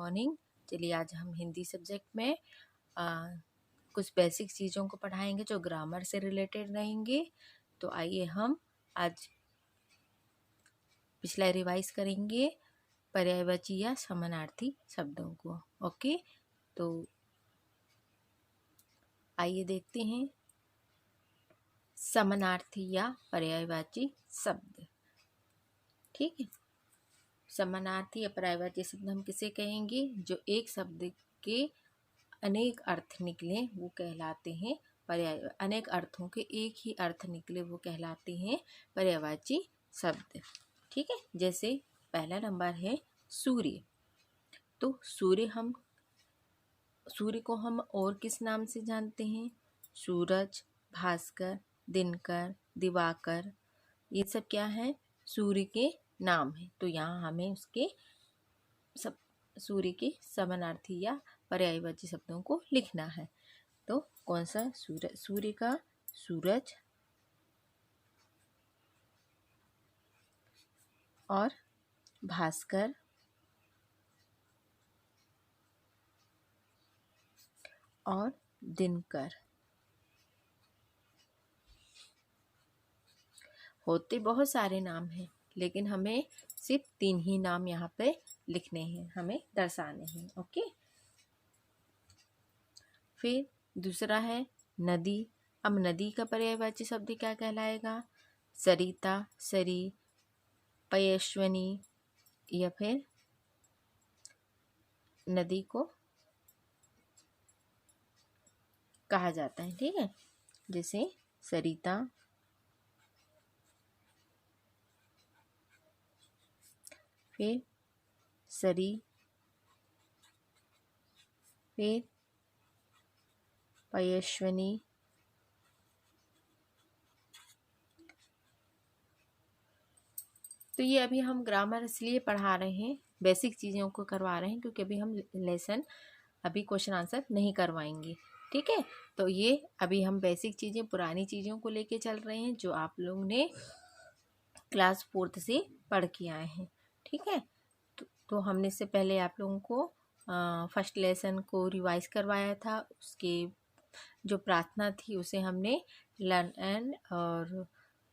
Morning. चलिए आज हम हिंदी सब्जेक्ट में कुछ बेसिक चीज़ों को पढ़ाएंगे जो ग्रामर से रिलेटेड रहेंगे। तो आइए हम आज पिछला रिवाइज करेंगे पर्यायवाची या समानार्थी शब्दों को। ओके, तो आइए देखते हैं समानार्थी या पर्यायवाची शब्द। ठीक है, समानार्थी या पर्यायवाची शब्द हम किसे कहेंगे? जो एक शब्द के अनेक अर्थ निकले वो कहलाते हैं पर्याय। अनेक अर्थों के एक ही अर्थ निकले वो कहलाते हैं पर्यायवाची शब्द। ठीक है, जैसे पहला नंबर है सूर्य। तो सूर्य को हम और किस नाम से जानते हैं? सूरज, भास्कर, दिनकर, दिवाकर, ये सब क्या है? सूर्य के नाम है। तो यहाँ हमें उसके सब सूर्य के समानार्थी या पर्यायवाची शब्दों को लिखना है। तो कौन सा? सूर्य का सूरज और भास्कर और दिनकर। होते बहुत सारे नाम हैं, लेकिन हमें सिर्फ 3 ही नाम यहाँ पे लिखने हैं, हमें दर्शाने हैं। ओके, फिर दूसरा है नदी। अब नदी का पर्यायवाची शब्द क्या कहलाएगा? सरिता, सरी, पयस्विनी, या फिर नदी को कहा जाता है। ठीक है, जैसे सरिता, फिर सरी, फिर पयस्विनी, तो ये अभी हम ग्रामर इसलिए पढ़ा रहे हैं, बेसिक चीज़ों को करवा रहे हैं, क्योंकि अभी हम लेसन क्वेश्चन आंसर नहीं करवाएंगे। ठीक है, तो ये अभी हम बेसिक चीज़ें, पुरानी चीज़ों को लेके चल रहे हैं जो आप लोग ने क्लास 4th से पढ़ के आए हैं। ठीक है, तो हमने इससे पहले आप लोगों को फर्स्ट लेसन को रिवाइज करवाया था। उसके जो प्रार्थना थी उसे हमने लर्न एंड और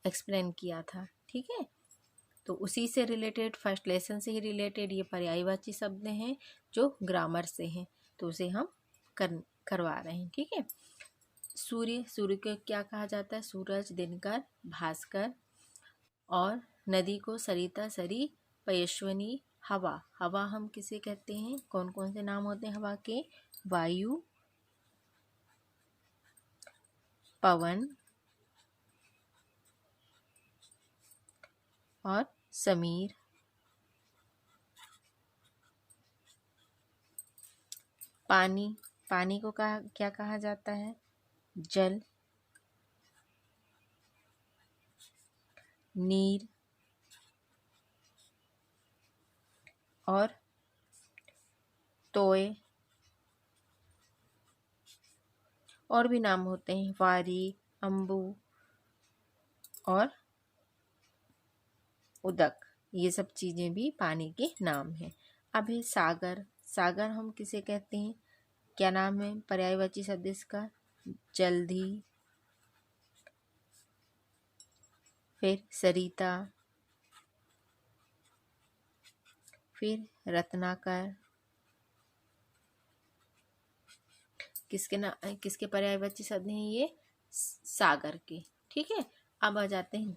एक्सप्लेन किया था। ठीक है, तो उसी से रिलेटेड, फर्स्ट लेसन से ही रिलेटेड ये पर्यायवाची शब्द हैं जो ग्रामर से हैं, तो उसे हम करवा रहे हैं। ठीक है, सूर्य को क्या कहा जाता है? सूरज, दिनकर, भास्कर, और नदी को सरिता, सरी, पयस्विनी, हवा हम किसे कहते हैं? कौन कौन से नाम होते हैं हवा के? वायु, पवन और समीर। पानी को क्या कहा जाता है? जल, नीर और तोय। और भी नाम होते हैं, वारी, अम्बु और उदक। ये सब चीज़ें भी पानी के नाम हैं। अब है सागर हम किसे कहते हैं? क्या नाम है पर्यायवाची शब्द इसका? जलधि, फिर सरिता, फिर रत्नाकर। किसके पर्यायवाची शब्द हैं ये? सागर के। ठीक है, अब आ जाते हैं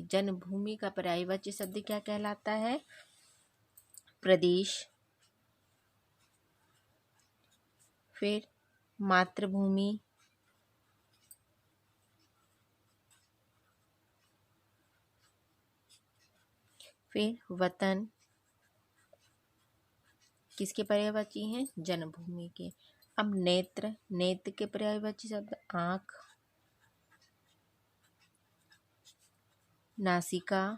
जन्मभूमि का पर्यायवाची शब्द क्या कहलाता है? प्रदेश, फिर मातृभूमि, फिर वतन। किसके पर्यायवाची हैं? जन्मभूमि के। अब नेत्र के पर्यायवाची शब्द आँख, नासिका,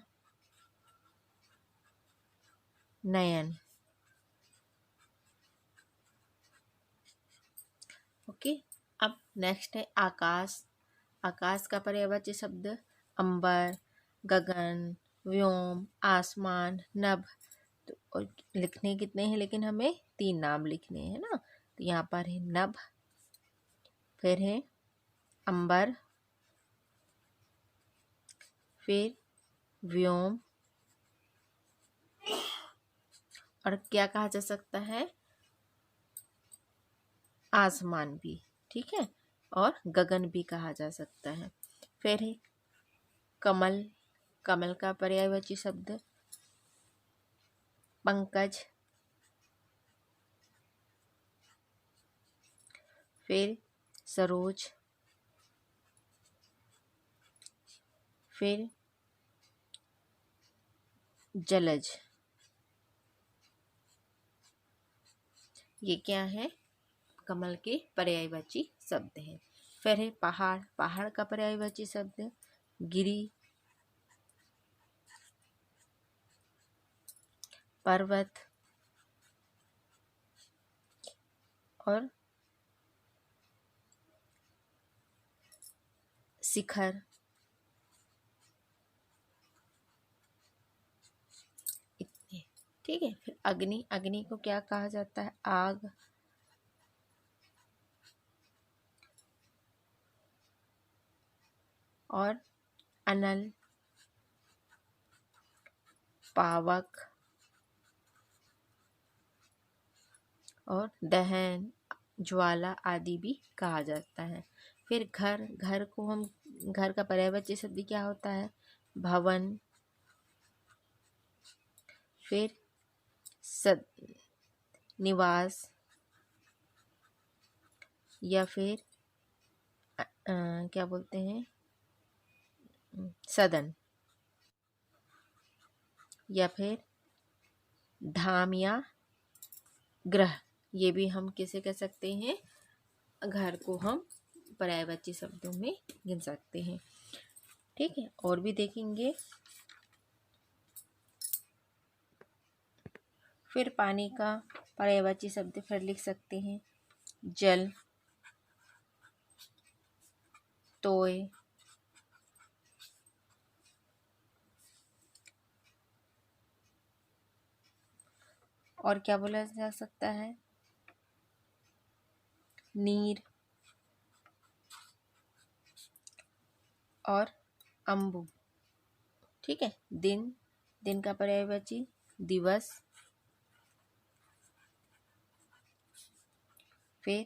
नयन। ओके, अब नेक्स्ट है आकाश का पर्यायवाची शब्द अंबर, गगन, व्योम, आसमान, नभ। तो और लिखने कितने हैं, लेकिन हमें 3 नाम लिखने हैं ना। तो यहाँ पर है नभ, फिर है अंबर, फिर व्योम, और क्या कहा जा सकता है, आसमान भी, ठीक है, और गगन भी कहा जा सकता है। फिर है कमल, कमल का पर्यायवाची शब्द पंकज, फिर सरोज, फिर जलज। ये क्या है, कमल के पर्यायवाची शब्द है। फिर है पहाड़, पहाड़ का पर्यायवाची शब्द गिरी, पर्वत और शिखर। इतने, ठीक है। फिर अग्नि, अग्नि को क्या कहा जाता है, आग, और अनल, पावक और दहन, ज्वाला आदि भी कहा जाता है। फिर घर, घर को हम, घर का पर्यायवाची शब्द क्या होता है, भवन, फिर सद, निवास, या फिर क्या बोलते हैं, सदन, या फिर धाम या ग्रह। ये भी हम किसे कह सकते हैं, घर को हम पर्यायवाची शब्दों में गिन सकते हैं, ठीक है। और भी देखेंगे। फिर पानी का पर्यायवाची शब्द फिर लिख सकते हैं जल, तोय, और क्या बोला जा सकता है, नीर और अम्बु, ठीक है। दिन, दिन का पर्यायवाची दिवस, फिर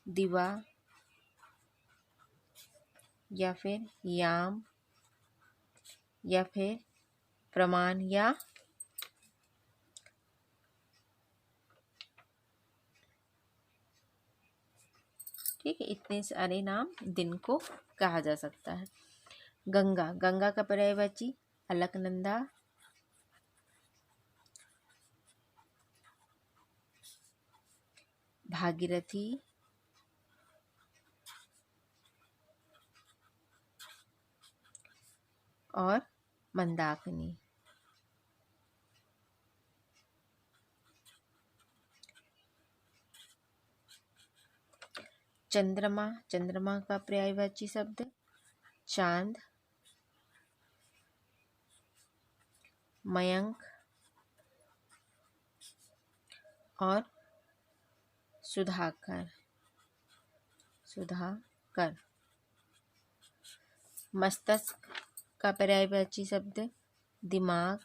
दिवा, या फिर याम, या फिर प्रमाण, या ठीक है। इतने सारे नाम दिन को कहा जा सकता है। गंगा, गंगा का पर्यायवाची अलकनंदा, भागीरथी, और मंदाकिनी। चंद्रमा, चंद्रमा का पर्यायवाची शब्द चांद, मयंक और सुधाकर, सुधाकर। मस्तिष्क का पर्यायवाची शब्द दिमाग,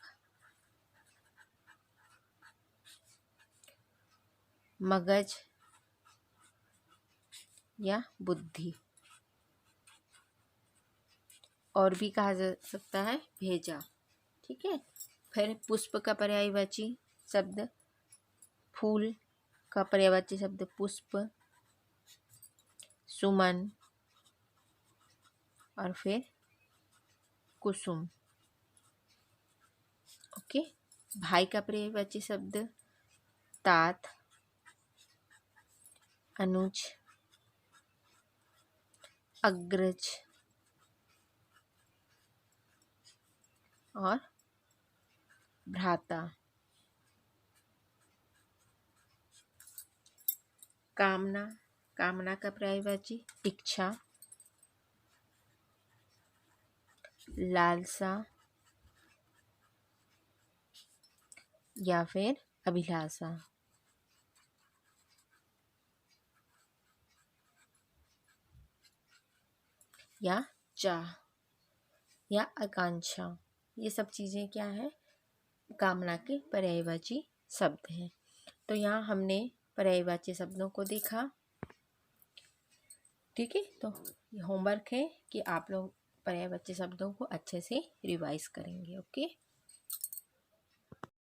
मगज या बुद्धि, और भी कहा जा सकता है भेजा, ठीक है। फिर पुष्प का पर्यायवाची शब्द फूल का पर्यायवाची शब्द पुष्प, सुमन, और फिर कुसुम, ओके। भाई का पर्यायवाची शब्द तात, अनुज, अग्रज और भ्राता। कामना, कामना का पर्यायवाची इच्छा, लालसा, या फिर अभिलाषा, या चाह, या आकांक्षा। ये सब चीज़ें क्या है, कामना के पर्यायवाची शब्द हैं। तो यहाँ हमने पर्यायवाची शब्दों को देखा। ठीक है, तो ये होमवर्क है कि आप लोग पर्यायवाची शब्दों को अच्छे से रिवाइज करेंगे। ओके।